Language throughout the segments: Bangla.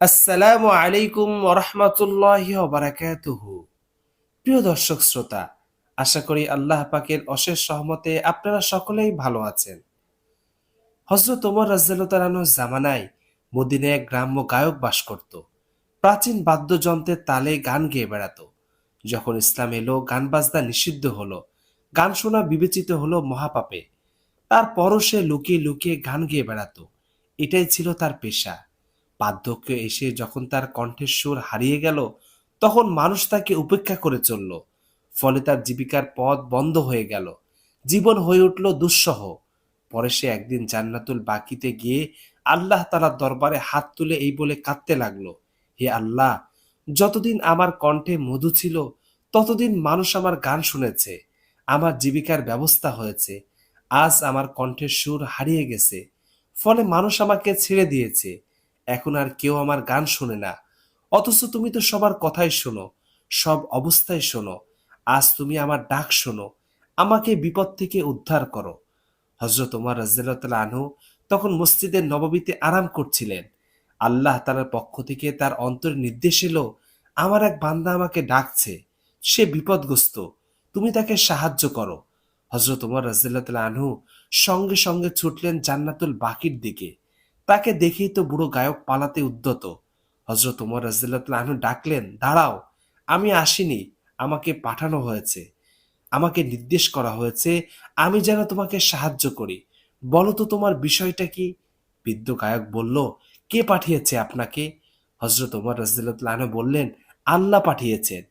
আসসালামু আলাইকুম ওরহমতুল্লাহি ওবারাকাতুহু। প্রিয় দর্শক শ্রোতা, আশা করি আল্লাহ পাকের অশেষ রহমতে আপনারা সকলেই ভালো আছেন। হযরত ওমর রাদিয়াল্লাহু তাআলা আনহুর জামানায় মদিনায় এক গ্রাম্য গায়ক বাস করত। প্রাচীন বাদ্যযন্ত্রের তালে গান গেয়ে বেড়াতো। যখন ইসলাম এলো, গান বাজনা নিষিদ্ধ হলো, গান শোনা বিবেচিত হলো মহাপাপে। তারপরও সে লুকিয়ে লুকিয়ে গান গেয়ে বেড়াতো। এটাই ছিল তার পেশা। বার্ধক্য এসে যখন তার কণ্ঠের সুর হারিয়ে গেল, তখন মানুষ তাকে উপেক্ষা করে চলল। ফলে তার জীবিকার পথ বন্ধ হয়ে গেল। জীবন হয়ে উঠল দুঃসহ। পরে সে একদিন জান্নাতুল বাকিতে গিয়ে আল্লাহ তাআলার দরবারে হাত তুলে এই বলে কাঁদতে লাগলো, হে আল্লাহ, যতদিন আমার কণ্ঠে মধু ছিল ততদিন মানুষ আমার গান শুনেছে, আমার জীবিকার ব্যবস্থা হয়েছে। আজ আমার কণ্ঠের সুর হারিয়ে গেছে, ফলে মানুষ আমাকে ছেড়ে দিয়েছে। এখন আর কেউ আমার গান শোনে না। অথচ তুমি তো সবার কথাই শোনো, সব অবস্থায় শোনো। আজ তুমি আমার ডাক শোনো, আমাকে বিপদ থেকে উদ্ধার করো। হযরত ওমর রাদিয়াল্লাহু তাআলা আনহু তখন মসজিদে নববীতে আরাম করছিলেন। আল্লাহ তাআলার পক্ষ থেকে তার অন্তরে নির্দেশ এলো, আমার এক বান্দা আমাকে ডাকছে, সে বিপদগ্রস্ত, তুমি তাকে সাহায্য করো। হযরত ওমর রাদিয়াল্লাহু তাআলা আনহু সঙ্গে সঙ্গে ছুটলেন জান্নাতুল বাকির দিকে। তাকে দেখেই তো বুড়ো গায়ক পালাতে উদ্যত। হযরত ওমর রাদিয়াল্লাহু তাআলা আনহু ডাকলেন, দাঁড়াও, আমি আসিনি, আমাকে পাঠানো হয়েছে। আমাকে নির্দেশ করা হয়েছে আমি যেন তোমাকে সাহায্য করি। বলো তো তোমার বিষয়টা কি? বৃদ্ধ গায়ক বলল, কে পাঠিয়েছে আপনাকে? হযরত ওমর রাদিয়াল্লাহু তাআলা আনহু বললেন, আল্লাহ পাঠিয়েছেন।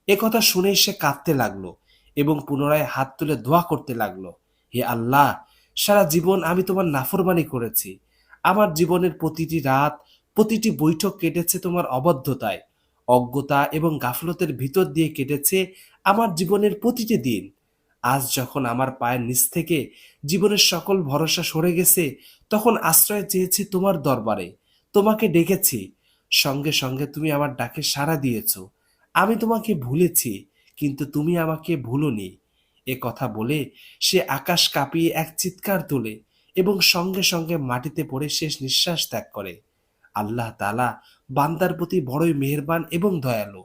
একথা শুনেই সে কাঁদতে লাগলো এবং পুনরায় হাত তুলে দোয়া করতে লাগলো, হে আল্লাহ, সারা জীবন আমি তোমার নাফরমানি করেছি। আমার জীবনের প্রতিটি রাত, প্রতিটি বৈঠক কেটেছে তোমার অবাধ্যতায়, অজ্ঞতা এবং গাফলতের ভিতর দিয়ে কেটেছে আমার জীবনের প্রতিটি দিন। আজ যখন আমার পায়ের নিচ থেকে জীবনের সকল ভরসা সরে গেছে, তখন আশ্রয় চেয়েছি তোমার দরবারে, তোমাকে ডেকেছি। সঙ্গে সঙ্গে তুমি আমার ডাকে সাড়া দিয়েছ। আমি তোমাকে ভুলেছি, কিন্তু তুমি আমাকে ভুলোনি। এ কথা বলে সে আকাশ কাঁপিয়ে এক চিৎকার তোলে এবং সঙ্গে সঙ্গে মাটিতে পড়ে শেষ নিঃশ্বাস ত্যাগ করে। আল্লাহ তাআলা বান্দার প্রতি বড়ই মেহেরবান এবং দয়ালু।